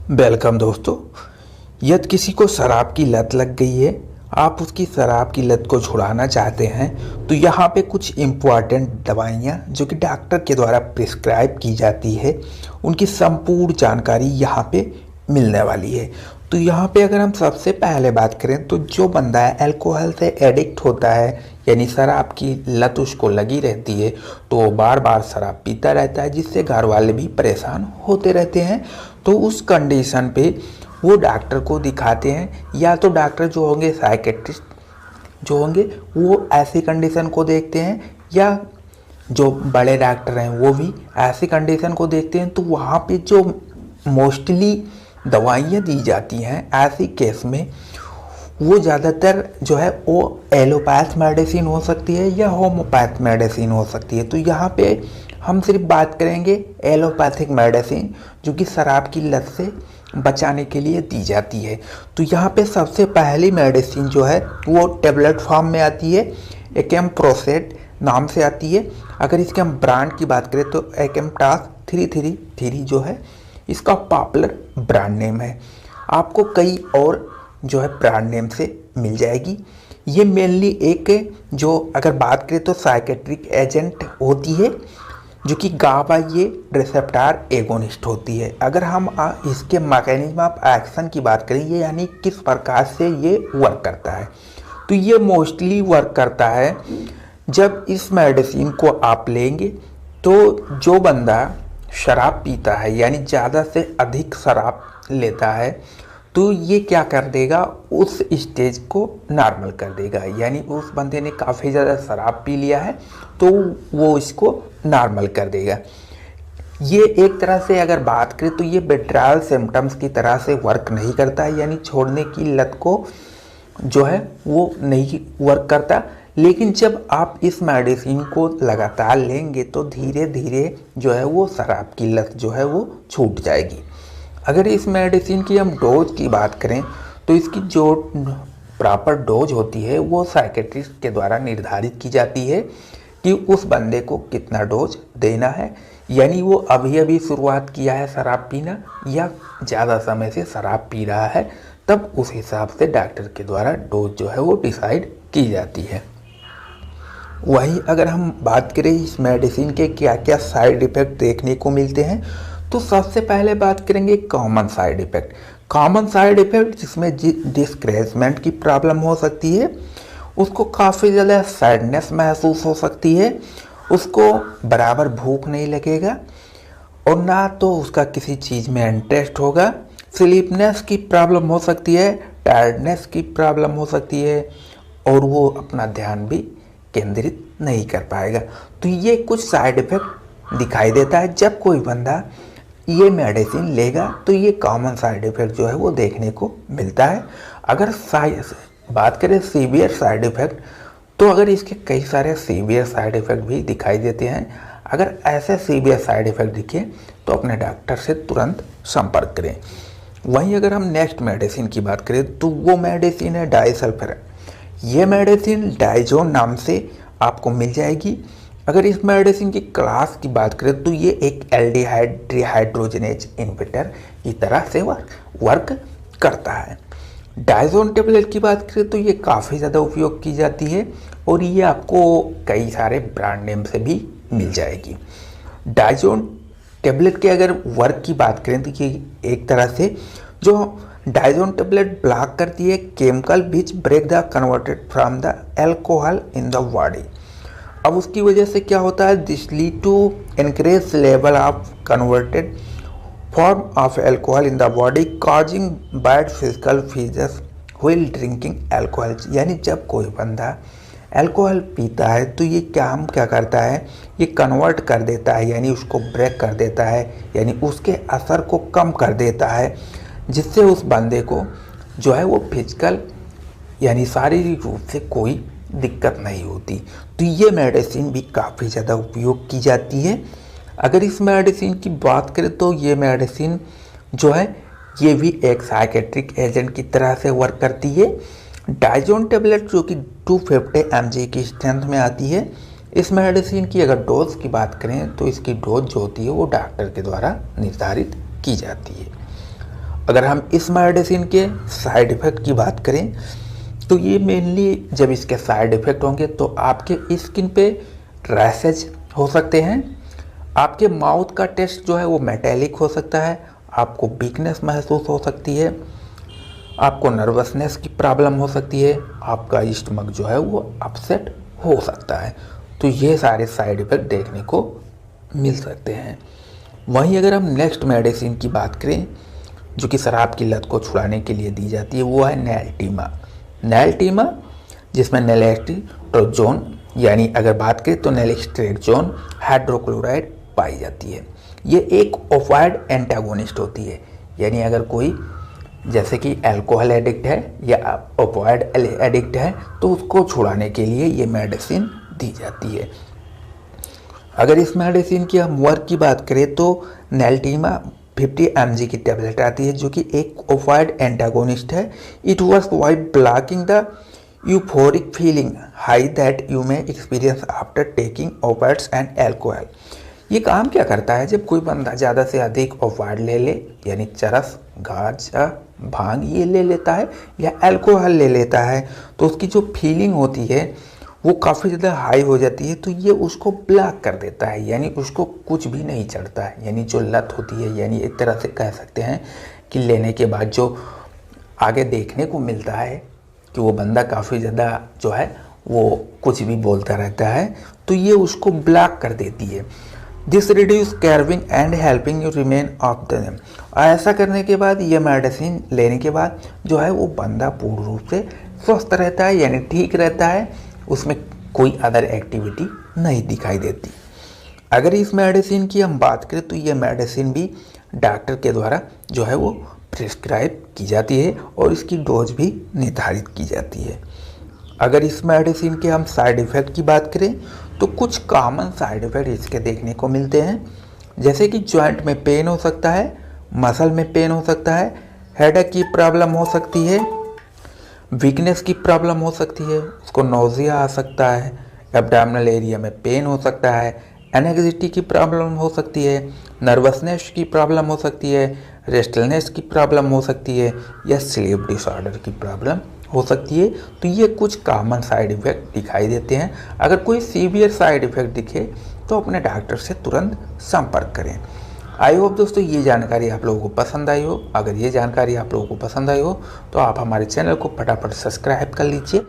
Welcome दोस्तों। यदि किसी को शराब की लत लग गई है, आप उसकी शराब की लत को छुड़ाना चाहते हैं, तो यहाँ पे कुछ इम्पॉर्टेंट दवाइयाँ जो कि डॉक्टर के द्वारा प्रिस्क्राइब की जाती है, उनकी संपूर्ण जानकारी यहाँ पे मिलने वाली है। तो यहाँ पे अगर हम सबसे पहले बात करें तो जो बंदा अल्कोहल से एडिक्ट होता है, यानी शराब की लत उसको लगी रहती है, तो वो बार बार शराब पीता रहता है, जिससे घर वाले भी परेशान होते रहते हैं। तो उस कंडीशन पे वो डॉक्टर को दिखाते हैं, या तो डॉक्टर जो होंगे साइकेट्रिस्ट जो होंगे वो ऐसी कंडीशन को देखते हैं, या जो बड़े डॉक्टर हैं वो भी ऐसी कंडीशन को देखते हैं। तो वहाँ पे जो मोस्टली दवाइयाँ दी जाती हैं ऐसी केस में, वो ज़्यादातर जो है वो एलोपैथ मेडिसिन हो सकती है या होम्योपैथ मेडिसिन हो सकती है। तो यहाँ पे हम सिर्फ बात करेंगे एलोपैथिक मेडिसिन, जो कि शराब की लत से बचाने के लिए दी जाती है। तो यहाँ पे सबसे पहली मेडिसिन जो है वो टेबलेट फॉर्म में आती है, एक्एम्प्रोसेट नाम से आती है। अगर इसके हम ब्रांड की बात करें तो एक्एम्प्टास 333 जो है इसका पॉपुलर ब्रांड नेम है। आपको कई और जो है ब्रांड नेम से मिल जाएगी। ये मेनली एक जो अगर बात करें तो साइकेट्रिक एजेंट होती है, जो कि गाबा ये रिसेप्टर एगोनिस्ट होती है। अगर हम इसके मैकेनिज्म ऑफ एक्शन की बात करें, ये यानी किस प्रकार से ये वर्क करता है, तो ये मोस्टली वर्क करता है जब इस मेडिसिन को आप लेंगे तो जो बंदा शराब पीता है, यानी ज़्यादा से अधिक शराब लेता है, तो ये क्या कर देगा, उस स्टेज को नॉर्मल कर देगा। यानी उस बंदे ने काफ़ी ज़्यादा शराब पी लिया है तो वो इसको नॉर्मल कर देगा। ये एक तरह से अगर बात करें तो ये विड्रॉल सिम्टम्स की तरह से वर्क नहीं करता है, यानी छोड़ने की लत को जो है वो नहीं वर्क करता। लेकिन जब आप इस मेडिसिन को लगातार लेंगे तो धीरे धीरे जो है वो शराब की लत जो है वो छूट जाएगी। अगर इस मेडिसिन की हम डोज की बात करें तो इसकी जो प्रॉपर डोज होती है वो साइकेट्रिस्ट के द्वारा निर्धारित की जाती है कि उस बंदे को कितना डोज देना है। यानी वो अभी अभी शुरुआत किया है शराब पीना या ज़्यादा समय से शराब पी रहा है, तब उस हिसाब से डॉक्टर के द्वारा डोज जो है वो डिसाइड की जाती है। वहीं अगर हम बात करें इस मेडिसिन के क्या क्या साइड इफ़ेक्ट देखने को मिलते हैं, तो सबसे पहले बात करेंगे common side effect. Common side effect जिसमें डिस्करेजमेंट की प्रॉब्लम हो सकती है, उसको काफ़ी ज़्यादा सैडनेस महसूस हो सकती है, उसको बराबर भूख नहीं लगेगा और ना तो उसका किसी चीज़ में इंटरेस्ट होगा। स्लीपनेस की प्रॉब्लम हो सकती है, टायर्डनेस की प्रॉब्लम हो सकती है, और वो अपना ध्यान भी केंद्रित नहीं कर पाएगा। तो ये कुछ साइड इफ़ेक्ट दिखाई देता है जब कोई बंदा ये मेडिसिन लेगा, तो ये कॉमन साइड इफ़ेक्ट जो है वो देखने को मिलता है। अगर बात करें सीवियर साइड इफ़ेक्ट, तो अगर इसके कई सारे सीवियर साइड इफ़ेक्ट भी दिखाई देते हैं। अगर ऐसे सीवियर साइड इफ़ेक्ट दिखे तो अपने डॉक्टर से तुरंत संपर्क करें। वहीं अगर हम नेक्स्ट मेडिसिन की बात करें तो वो मेडिसिन है डाइसल्फाइड। ये मेडिसिन डाइजोन नाम से आपको मिल जाएगी। अगर इस मेडिसिन की क्लास की बात करें तो ये एक एल्डिहाइड डिहाइड्रोजनेज इनहिबिटर की तरह से वर्क करता है। डाइजोन टेबलेट की बात करें तो ये काफ़ी ज़्यादा उपयोग की जाती है और ये आपको कई सारे ब्रांड नेम से भी मिल जाएगी। डाइजोन टेबलेट के अगर वर्क की बात करें तो ये एक तरह से जो डाइजोन टेबलेट ब्लॉक करती है chemical which break the converted from the alcohol in the body. अब उसकी वजह से क्या होता है, this lead to increase level of converted form of alcohol in the body causing bad physical features while drinking alcohol. यानी जब कोई बंदा अल्कोहल पीता है तो ये काम क्या करता है, ये कन्वर्ट कर देता है, यानी उसको ब्रेक कर देता है, यानी उसके असर को कम कर देता है, जिससे उस बंदे को जो है वो फिजिकल यानी शारीरिक रूप से कोई दिक्कत नहीं होती। तो ये मेडिसिन भी काफ़ी ज़्यादा उपयोग की जाती है। अगर इस मेडिसिन की बात करें तो ये मेडिसिन जो है ये भी एक साइकेट्रिक एजेंट की तरह से वर्क करती है। डाइजोन टेबलेट जो कि 250 mg की स्ट्रेंथ में आती है, इस मेडिसिन की अगर डोज की बात करें तो इसकी डोज जो होती है वो डॉक्टर के द्वारा निर्धारित की जाती है। अगर हम इस मेडिसिन के साइड इफ़ेक्ट की बात करें तो ये मेनली जब इसके साइड इफ़ेक्ट होंगे तो आपके स्किन पे रैशेज हो सकते हैं, आपके माउथ का टेस्ट जो है वो मेटेलिक हो सकता है, आपको वीकनेस महसूस हो सकती है, आपको नर्वसनेस की प्रॉब्लम हो सकती है, आपका स्टमक जो है वो अपसेट हो सकता है। तो ये सारे साइड इफ़ेक्ट देखने को मिल सकते हैं। वहीं अगर हम नेक्स्ट मेडिसिन की बात करें जो कि शराब की लत को छुड़ाने के लिए दी जाती है, वो है नैल्टीमा। नैल्टीमा जिसमें नैलेट्रोजोन यानी अगर बात करें तो नैलेट्रोजोन हाइड्रोक्लोराइड पाई जाती है। ये एक ओपाइड एंटागोनिस्ट होती है, यानी अगर कोई जैसे कि अल्कोहल एडिक्ट है या ओपाइड एडिक्ट है तो उसको छुड़ाने के लिए ये मेडिसिन दी जाती है। अगर इस मेडिसिन की हम वर्क की बात करें तो नैल्टीमा 50 mg की टेबलेट आती है जो कि एक ओपाइड एंटागोनिस्ट है। It works by blocking the euphoric feeling high that you may experience after taking opioids and alcohol. ये काम क्या करता है, जब कोई बंदा ज़्यादा से अधिक ओपाइड ले ले यानी चरस, गांजा, भांग ये ले लेता है या अल्कोहल ले लेता है तो उसकी जो फीलिंग होती है वो काफ़ी ज़्यादा हाई हो जाती है, तो ये उसको ब्लॉक कर देता है, यानी उसको कुछ भी नहीं चढ़ता है। यानी जो लत होती है, यानी एक तरह से कह सकते हैं कि लेने के बाद जो आगे देखने को मिलता है कि वो बंदा काफ़ी ज़्यादा जो है वो कुछ भी बोलता रहता है, तो ये उसको ब्लॉक कर देती है। This reduce craving and helping you remain of the name. ऐसा करने के बाद ये मेडिसिन लेने के बाद जो है वो बंदा पूर्ण रूप से स्वस्थ रहता है, यानी ठीक रहता है, उसमें कोई अदर एक्टिविटी नहीं दिखाई देती। अगर इस मेडिसिन की हम बात करें तो ये मेडिसिन भी डॉक्टर के द्वारा जो है वो प्रिस्क्राइब की जाती है और इसकी डोज भी निर्धारित की जाती है। अगर इस मेडिसिन के हम साइड इफ़ेक्ट की बात करें तो कुछ कॉमन साइड इफ़ेक्ट इसके देखने को मिलते हैं, जैसे कि जॉइंट में पेन हो सकता है, मसल में पेन हो सकता है, हेडेक की प्रॉब्लम हो सकती है, वीकनेस की प्रॉब्लम हो सकती है, उसको नोज़िया आ सकता है, एब्डोमिनल एरिया में पेन हो सकता है, एंग्जाइटी की प्रॉब्लम हो सकती है, नर्वसनेस की प्रॉब्लम हो सकती है, रेस्टलेसनेस की प्रॉब्लम हो सकती है या स्लीप डिसऑर्डर की प्रॉब्लम हो सकती है। तो ये कुछ कॉमन साइड इफ़ेक्ट दिखाई देते हैं। अगर कोई सीवियर साइड इफ़ेक्ट दिखे तो अपने डॉक्टर से तुरंत संपर्क करें। आई होप दोस्तों ये जानकारी आप लोगों को पसंद आई हो। अगर ये जानकारी आप लोगों को पसंद आई हो तो आप हमारे चैनल को फटाफट सब्सक्राइब कर लीजिए।